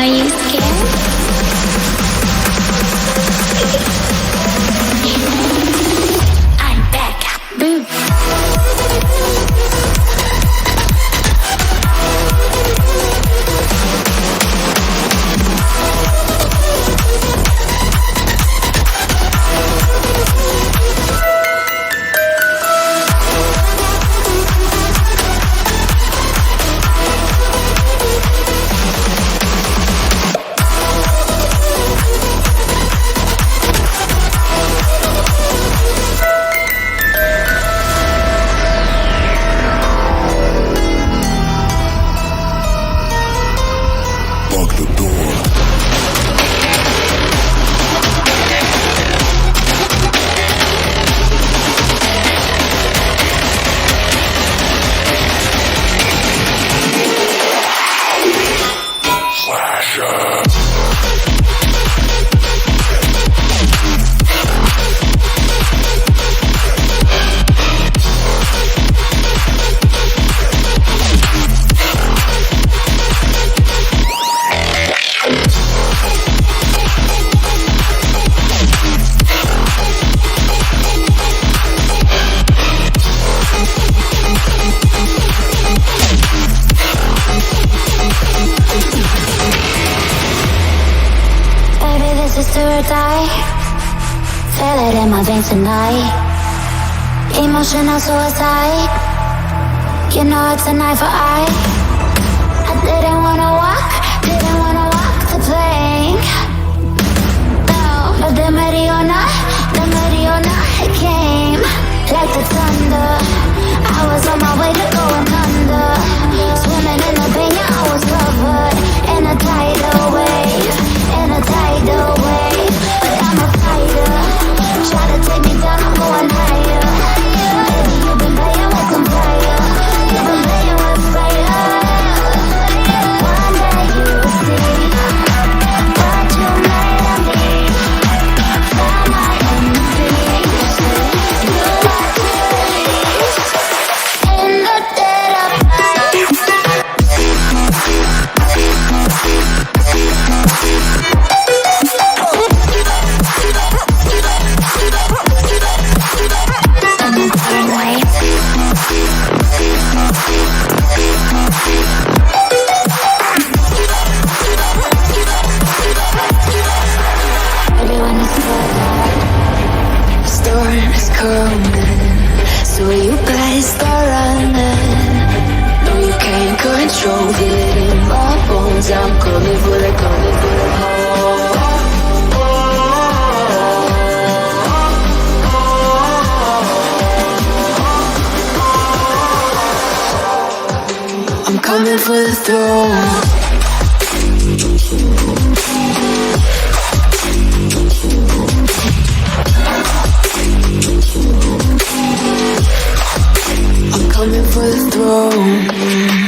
Are you scared? I'm back. Boom. Tonight, emotional suicide. You know it's an eye for eye. I didn't wanna walk the plank. No, but the Mariona, it came like the thunder. I was on my way to going under, swimming in the pain. Yeah, I was covered in a tidal wave, But I'm a fighter. Try to take me down, I'm going higher. Baby, you've been playing with some fire. You've been playing with fire. One day you'll see what you made of me. Find my enemies. You like release in the dead of night. So you better start running. No, you can't control it in my bones. I'm coming for the I'm coming for the throne. Coming for the throne.